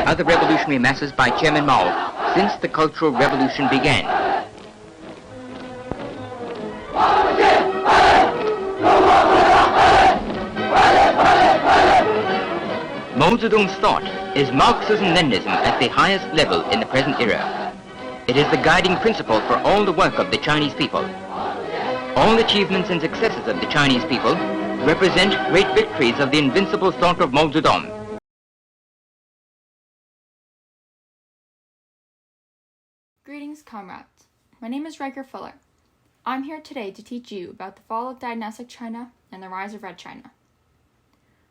other revolutionary masses by Chairman Mao since the Cultural Revolution began. Mao Zedong's thought is Marxism-Leninism at the highest level in the present era. It is the guiding principle for all the work of the Chinese people. All achievements and successes of the Chinese people represent great victories of the invincible thought of Mao Zedong. Greetings, comrades. My name is Riker Fuller. I'm here today to teach you about the fall of dynastic China and the rise of Red China.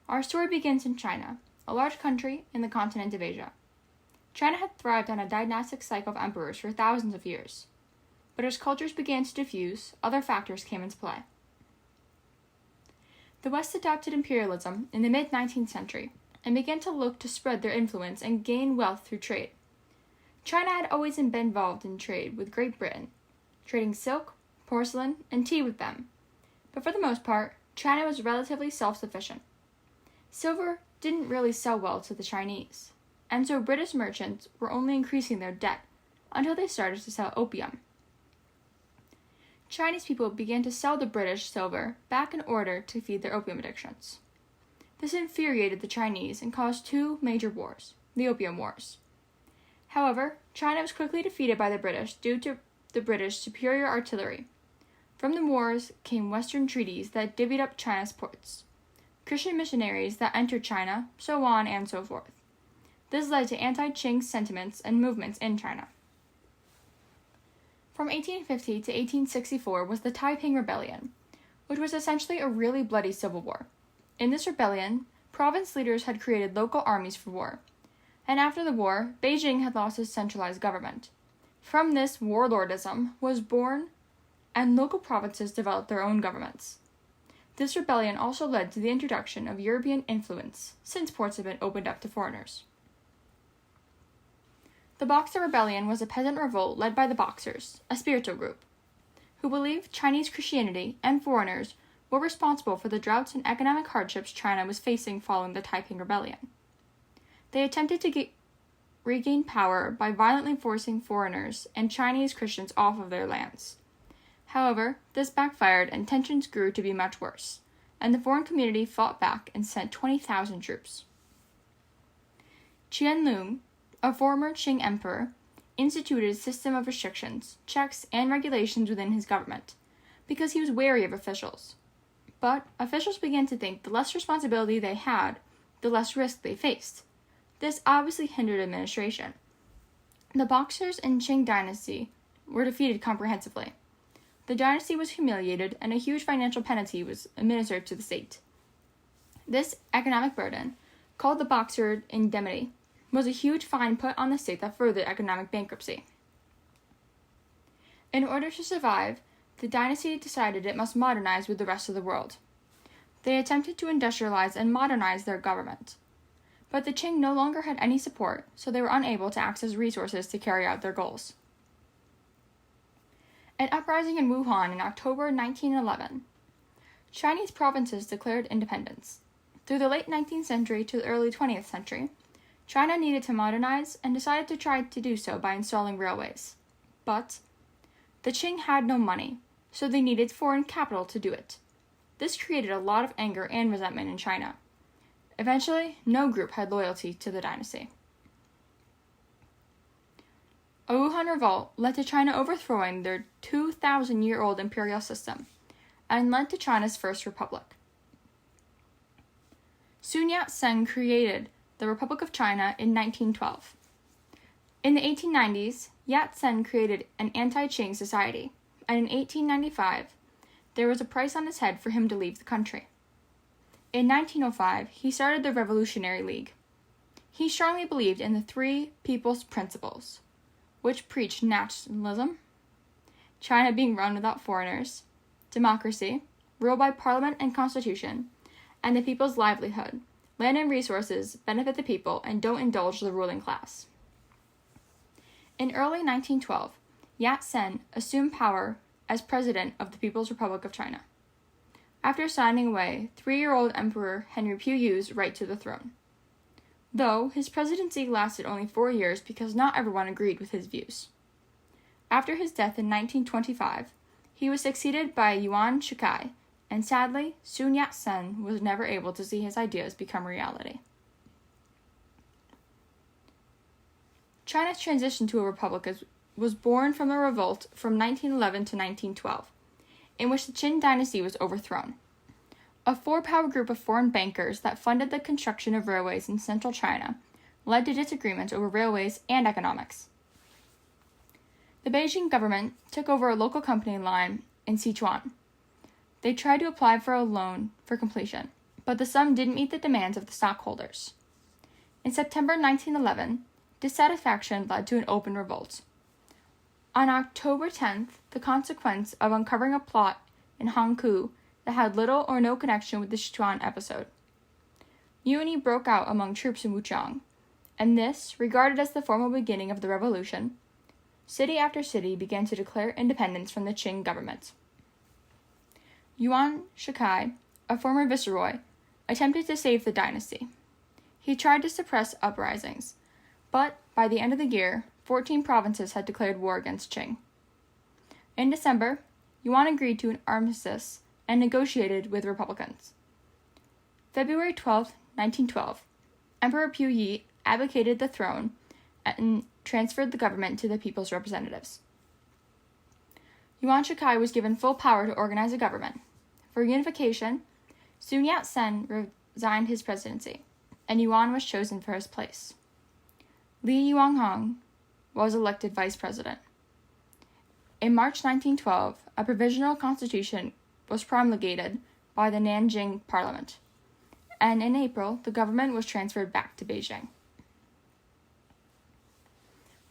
Our story begins in China, a large country in the continent of Asia. China had thrived on a dynastic cycle of emperors for thousands of years. But as cultures began to diffuse, other factors came into play. The West adopted imperialism in the mid-19th century and began to look to spread their influence and gain wealth through trade. China had always been involved in trade with Great Britain, trading silk, porcelain, and tea with them. But for the most part, China was relatively self-sufficient. Silver didn't really sell well to the Chinese, and so British merchants were only increasing their debt until they started to sell opium. Chinese people began to sell the British silver back in order to feed their opium addictions. This infuriated the Chinese and caused two major wars, the Opium Wars. However, China was quickly defeated by the British due to the British superior artillery. From the wars came Western treaties that divvied up China's ports, Christian missionaries that entered China, so on and so forth. This led to anti-Qing sentiments and movements in China. From 1850 to 1864 was the Taiping Rebellion, which was essentially a really bloody civil war. In this rebellion, province leaders had created local armies for war, and after the war, Beijing had lost its centralized government. From this, warlordism was born, and local provinces developed their own governments. This rebellion also led to the introduction of European influence, since ports had been opened up to foreigners. The Boxer Rebellion was a peasant revolt led by the Boxers, a spiritual group, who believed Chinese Christianity and foreigners were responsible for the droughts and economic hardships China was facing following the Taiping Rebellion. They attempted to regain power by violently forcing foreigners and Chinese Christians off of their lands. However, this backfired and tensions grew to be much worse, and the foreign community fought back and sent 20,000 troops. Qianlong, a former Qing emperor, instituted a system of restrictions, checks, and regulations within his government, because he was wary of officials. But officials began to think the less responsibility they had, the less risk they faced. This obviously hindered administration. The Boxers in Qing dynasty were defeated comprehensively. The dynasty was humiliated, and a huge financial penalty was administered to the state. This economic burden, called the Boxer Indemnity, was a huge fine put on the state that furthered economic bankruptcy. In order to survive, the dynasty decided it must modernize with the rest of the world. They attempted to industrialize and modernize their government. But the Qing no longer had any support, so they were unable to access resources to carry out their goals. An uprising in Wuhan in October 1911. Chinese provinces declared independence. Through the late 19th century to the early 20th century, China needed to modernize and decided to try to do so by installing railways. But the Qing had no money, so they needed foreign capital to do it. This created a lot of anger and resentment in China. Eventually, no group had loyalty to the dynasty. A Wuhan revolt led to China overthrowing their 2,000-year-old imperial system and led to China's first republic. Sun Yat-sen created the Republic of China in 1912. In the 1890s, Yat-sen created an anti-Qing society, and in 1895, there was a price on his head for him to leave the country. In 1905, he started the Revolutionary League. He strongly believed in the three People's Principles, which preached nationalism, China being run without foreigners, democracy, rule by parliament and constitution, and the people's livelihood. Land and resources benefit the people and don't indulge the ruling class. In early 1912, Yat-sen assumed power as president of the People's Republic of China, after signing away 3-year-old Emperor Henry Puyiu's right to the throne. though his presidency lasted only 4 years because not everyone agreed with his views. After his death in 1925, he was succeeded by Yuan Shikai, and sadly, Sun Yat-sen was never able to see his ideas become reality. China's transition to a republic was born from a revolt from 1911 to 1912, in which the Qin dynasty was overthrown. A four-power group of foreign bankers that funded the construction of railways in central China led to disagreements over railways and economics. The Beijing government took over a local company line in Sichuan. They tried to apply for a loan for completion, but the sum didn't meet the demands of the stockholders. In September 1911, dissatisfaction led to an open revolt. On October 10th, the consequence of uncovering a plot in Hankou that had little or no connection with the Sichuan episode. Mutiny broke out among troops in Wuchang, and this, regarded as the formal beginning of the revolution, city after city began to declare independence from the Qing government. Yuan Shikai, a former viceroy, attempted to save the dynasty. He tried to suppress uprisings, but by the end of the year, 14 provinces had declared war against Qing. In December, Yuan agreed to an armistice and negotiated with Republicans. February 12, 1912, Emperor Puyi abdicated the throne and transferred the government to the people's representatives. Yuan Shikai was given full power to organize a government. For unification, Sun Yat-sen resigned his presidency, and Yuan was chosen for his place. Li Yuanhong was elected vice president. In March 1912, a provisional constitution was promulgated by the Nanjing Parliament, and in April, the government was transferred back to Beijing.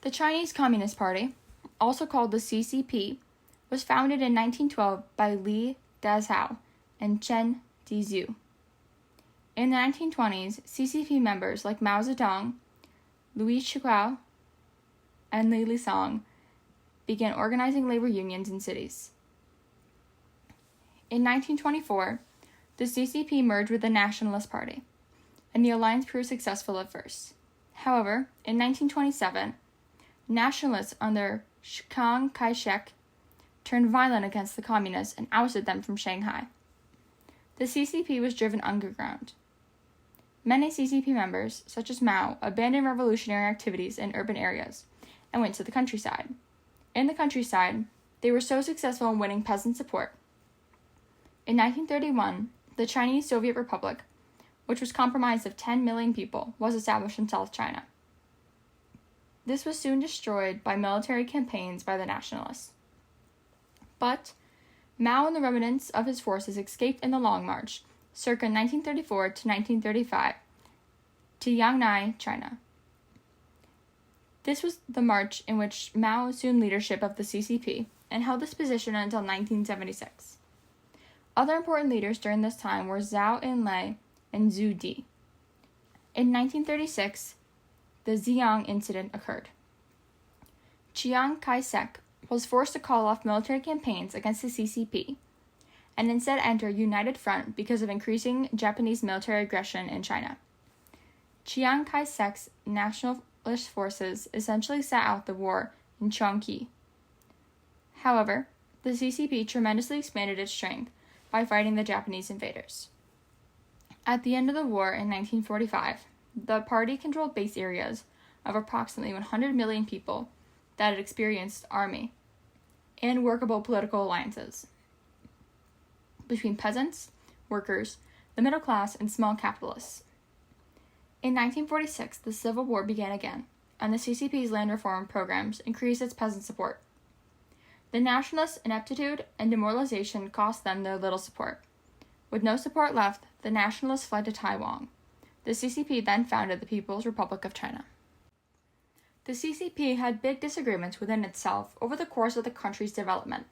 The Chinese Communist Party, also called the CCP, was founded in 1912 by Li Dazhao and Chen Dizhu. In the 1920s, CCP members like Mao Zedong, Louis Chihuahua, and Li Lisong began organizing labor unions in cities. In 1924, the CCP merged with the Nationalist Party, and the alliance proved successful at first. However, in 1927, nationalists under Chiang Kai-shek turned violent against the communists and ousted them from Shanghai. The CCP was driven underground. Many CCP members, such as Mao, abandoned revolutionary activities in urban areas and went to the countryside. In the countryside, they were so successful in winning peasant support. In 1931, the Chinese Soviet Republic, which was comprised of 10 million people, was established in South China. This was soon destroyed by military campaigns by the nationalists. But Mao and the remnants of his forces escaped in the Long March, circa 1934 to 1935, to Yang'an, China. This was the march in which Mao assumed leadership of the CCP and held this position until 1976. Other important leaders during this time were Zhao Enlai and Zhu Di. In 1936, the Xi'an incident occurred. Chiang Kai-shek was forced to call off military campaigns against the CCP and instead enter a united front because of increasing Japanese military aggression in China. Chiang Kai-shek's nationalist forces essentially sat out the war in Chongqing. However, the CCP tremendously expanded its strength by fighting the Japanese invaders. At the end of the war in 1945, the party controlled base areas of approximately 100 million people that had experienced army and workable political alliances between peasants, workers, the middle class, and small capitalists. In 1946, the Civil War began again, and the CCP's land reform programs increased its peasant support. The nationalists' ineptitude and demoralization cost them their little support. With no support left, the nationalists fled to Taiwan. The CCP then founded the People's Republic of China. The CCP had big disagreements within itself over the course of the country's development.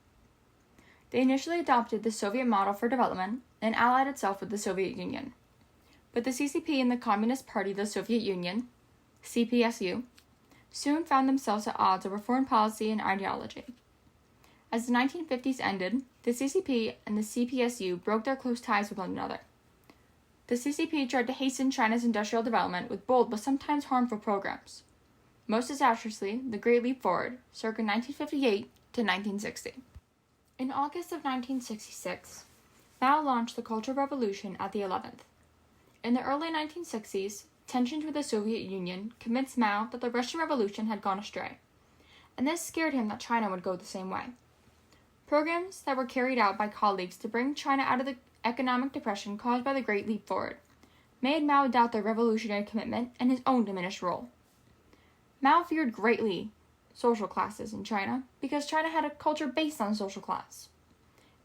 They initially adopted the Soviet model for development and allied itself with the Soviet Union. But the CCP and the Communist Party of the Soviet Union, CPSU, soon found themselves at odds over foreign policy and ideology. As the 1950s ended, the CCP and the CPSU broke their close ties with one another. the CCP tried to hasten China's industrial development with bold but sometimes harmful programs. Most disastrously, the Great Leap Forward, circa 1958 to 1960. In August of 1966, Mao launched the Cultural Revolution at the 11th. In the early 1960s, tensions with the Soviet Union convinced Mao that the Russian Revolution had gone astray, and this scared him that China would go the same way. Programs that were carried out by colleagues to bring China out of the economic depression caused by the Great Leap Forward made Mao doubt their revolutionary commitment and his own diminished role. Mao feared greatly social classes in China because China had a culture based on social class: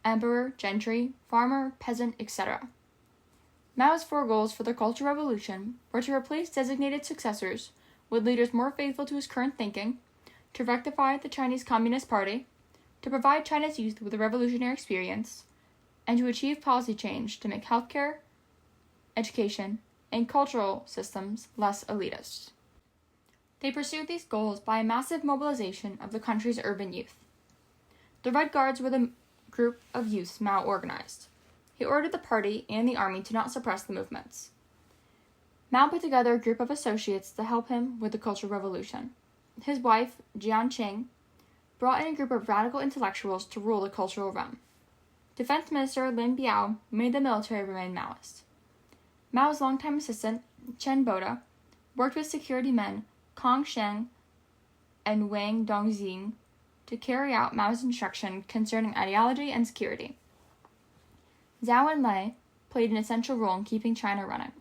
emperor, gentry, farmer, peasant, etc. Mao's 4 goals for the Cultural Revolution were to replace designated successors with leaders more faithful to his current thinking, to rectify the Chinese Communist Party, to provide China's youth with a revolutionary experience, and to achieve policy change to make healthcare, education, and cultural systems less elitist. They pursued these goals by a massive mobilization of the country's urban youth. The Red Guards were the group of youths Mao organized. He ordered the party and the army to not suppress the movements. Mao put together a group of associates to help him with the Cultural Revolution. His wife, Jiang Qing, brought in a group of radical intellectuals to rule the cultural realm. Defense Minister Lin Biao made the military remain Maoist. Mao's longtime assistant, Chen Boda, worked with security men Kong Sheng and Wang Dongxing to carry out Mao's instruction concerning ideology and security. Zhou Enlai played an essential role in keeping China running,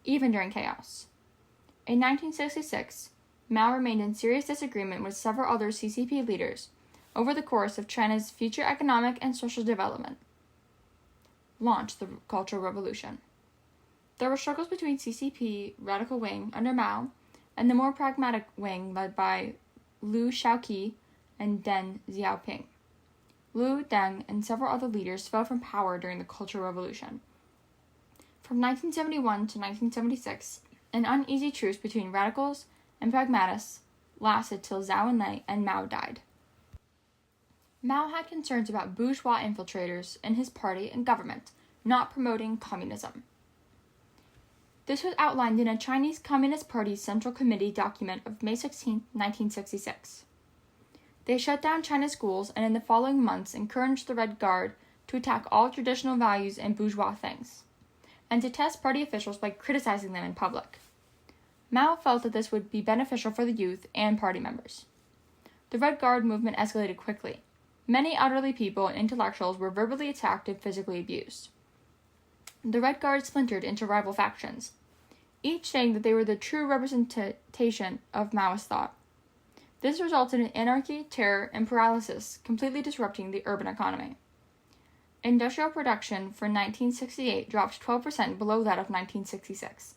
even during chaos. In 1966, Mao remained in serious disagreement with several other CCP leaders over the course of China's future economic and social development. Launched the Cultural Revolution. There were struggles between CCP radical wing under Mao and the more pragmatic wing led by Liu Shaoqi and Deng Xiaoping. Liu, Deng, and several other leaders fell from power during the Cultural Revolution. From 1971 to 1976, an uneasy truce between radicals and pragmatists lasted till Zhou Enlai and Mao died. Mao had concerns about bourgeois infiltrators in his party and government not promoting communism. This was outlined in a Chinese Communist Party Central Committee document of May 16, 1966. They shut down China's schools and in the following months encouraged the Red Guard to attack all traditional values and bourgeois things, and to test party officials by criticizing them in public. Mao felt that this would be beneficial for the youth and party members. The Red Guard movement escalated quickly. Many elderly people and intellectuals were verbally attacked and physically abused. The Red Guard splintered into rival factions, each saying that they were the true representation of Maoist thought. This resulted in anarchy, terror, and paralysis, completely disrupting the urban economy. Industrial production for 1968 dropped 12% below that of 1966.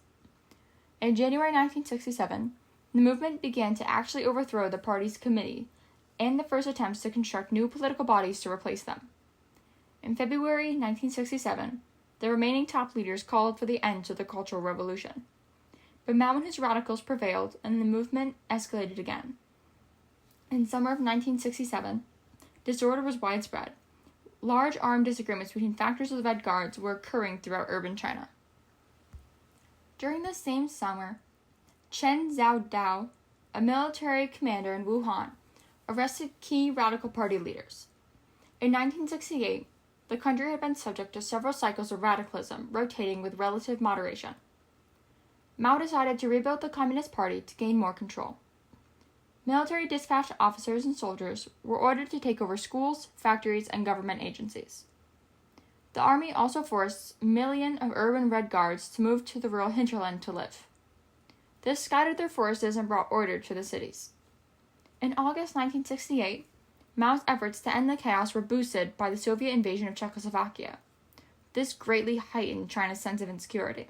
In January 1967, the movement began to actually overthrow the party's committee and the first attempts to construct new political bodies to replace them. In February 1967, the remaining top leaders called for the end to the Cultural Revolution. But Mao and his radicals prevailed, and the movement escalated again. In summer of 1967, disorder was widespread. Large armed disagreements between factors of the Red Guards were occurring throughout urban China. During the same summer, Chen Xiaodao, a military commander in Wuhan, arrested key radical party leaders. In 1968, the country had been subject to several cycles of radicalism, rotating with relative moderation. Mao decided to rebuild the Communist Party to gain more control. Military dispatched officers and soldiers were ordered to take over schools, factories, and government agencies. The army also forced millions of urban Red Guards to move to the rural hinterland to live. This scattered their forces and brought order to the cities. In August 1968, Mao's efforts to end the chaos were boosted by the Soviet invasion of Czechoslovakia. This greatly heightened China's sense of insecurity.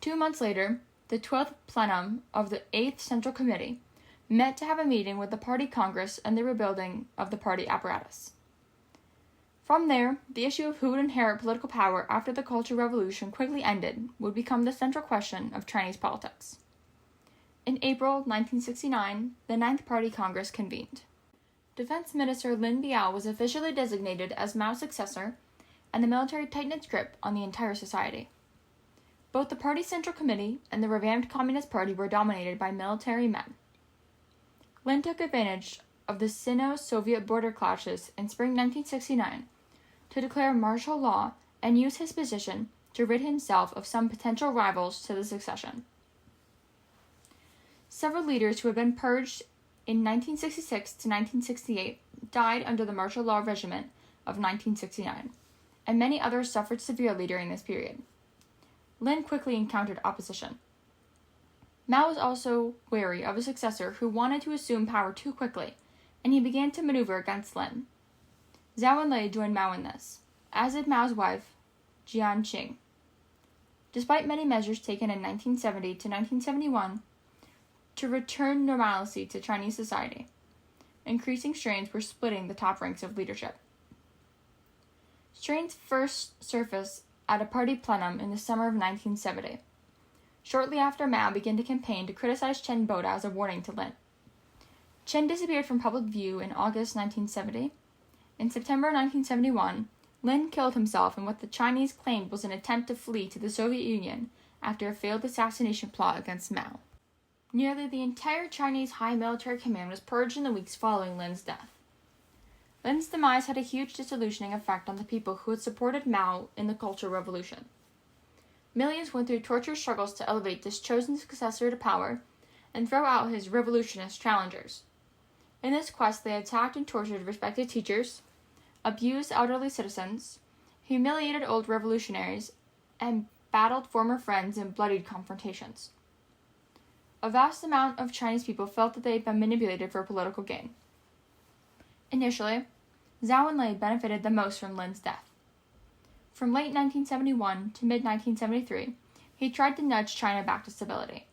2 months later, the 12th plenum of the 8th Central Committee met to have a meeting with the Party Congress and the rebuilding of the party apparatus. From there, the issue of who would inherit political power after the Cultural Revolution quickly ended would become the central question of Chinese politics. In April 1969, the 9th Party Congress convened. Defense Minister Lin Biao was officially designated as Mao's successor, and the military tightened its grip on the entire society. Both the party's Central Committee and the revamped Communist Party were dominated by military men. Lin took advantage of the Sino-Soviet border clashes in spring 1969 to declare martial law and use his position to rid himself of some potential rivals to the succession. Several leaders who had been purged in 1966 to 1968 died under the martial law regime of 1969, and many others suffered severely during this period. Lin quickly encountered opposition. Mao was also wary of a successor who wanted to assume power too quickly, and he began to maneuver against Lin. Zhou Enlai joined Mao in this, as did Mao's wife, Jiang Qing. Despite many measures taken in 1970 to 1971 to return normalcy to Chinese society, increasing strains were splitting the top ranks of leadership. Strains first surfaced at a party plenum in the summer of 1970, shortly after Mao began to campaign to criticize Chen Boda as a warning to Lin. Chen disappeared from public view in August 1970. In September 1971, Lin killed himself in what the Chinese claimed was an attempt to flee to the Soviet Union after a failed assassination plot against Mao. Nearly the entire Chinese high military command was purged in the weeks following Lin's death. Lin's demise had a huge disillusioning effect on the people who had supported Mao in the Cultural Revolution. Millions went through tortured struggles to elevate this chosen successor to power and throw out his revolutionist challengers. In this quest, they attacked and tortured respected teachers, abused elderly citizens, humiliated old revolutionaries, and battled former friends in bloodied confrontations. A vast amount of Chinese people felt that they had been manipulated for political gain. Initially, Zhou Enlai benefited the most from Lin's death. From late 1971 to mid-1973, he tried to nudge China back to stability.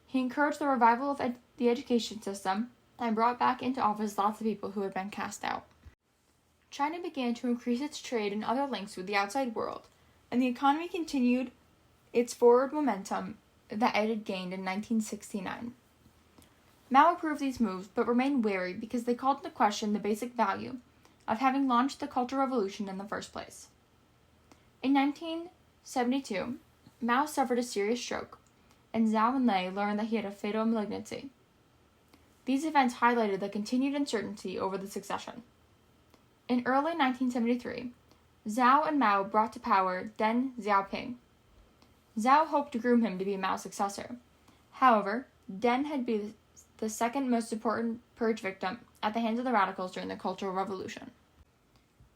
He encouraged the revival of the education system and brought back into office lots of people who had been cast out. China began to increase its trade and other links with the outside world, and the economy continued its forward momentum that it had gained in 1969. Mao approved these moves, but remained wary because they called into question the basic value of having launched the Cultural Revolution in the first place. In 1972, Mao suffered a serious stroke, and Zhou Enlai learned that he had a fatal malignancy. These events highlighted the continued uncertainty over the succession. In early 1973, Zhou and Mao brought to power Deng Xiaoping. Zhou hoped to groom him to be Mao's successor. However, Deng had been the second most important purge victim at the hands of the radicals during the Cultural Revolution.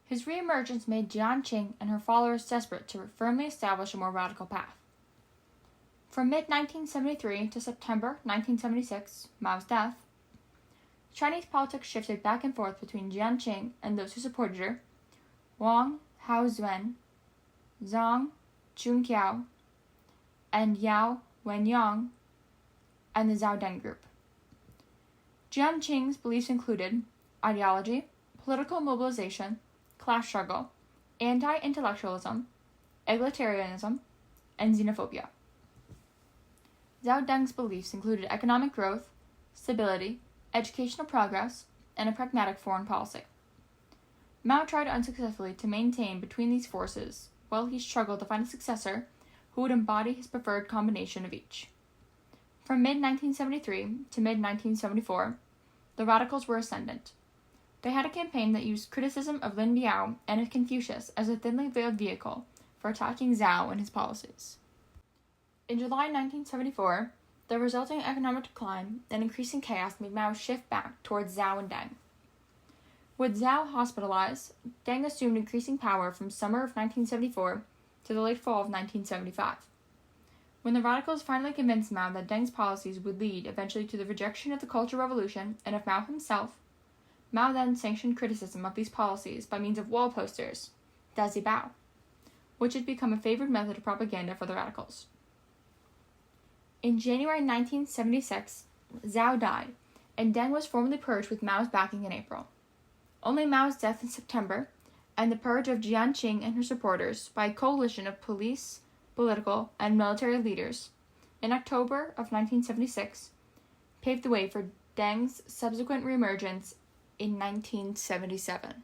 His reemergence made Jiang Qing and her followers desperate to firmly establish a more radical path. From mid-1973 to September 1976, Mao's death, Chinese politics shifted back and forth between Jiang Qing and those who supported her, Wang Haozuen, Zhang Junqiao, and Yao Wenyang, and the Zhao Deng group. Jiang Qing's beliefs included ideology, political mobilization, class struggle, anti-intellectualism, egalitarianism, and xenophobia. Zhao Deng's beliefs included economic growth, stability, educational progress, and a pragmatic foreign policy. Mao tried unsuccessfully to maintain between these forces while he struggled to find a successor who would embody his preferred combination of each. From mid-1973 to mid-1974, the radicals were ascendant. They had a campaign that used criticism of Lin Biao and of Confucius as a thinly veiled vehicle for attacking Zhao and his policies. In July 1974, the resulting economic decline and increasing chaos made Mao shift back towards Zhao and Deng. With Zhao hospitalized, Deng assumed increasing power from summer of 1974 to the late fall of 1975. When the radicals finally convinced Mao that Deng's policies would lead eventually to the rejection of the Cultural Revolution and of Mao himself, Mao then sanctioned criticism of these policies by means of wall posters, Dazibao, which had become a favored method of propaganda for the radicals. In January 1976, Zhao died, and Deng was formally purged with Mao's backing in April. Only Mao's death in September, and the purge of Jiang Qing and her supporters by a coalition of police, political, and military leaders in October of 1976 paved the way for Deng's subsequent reemergence in 1977.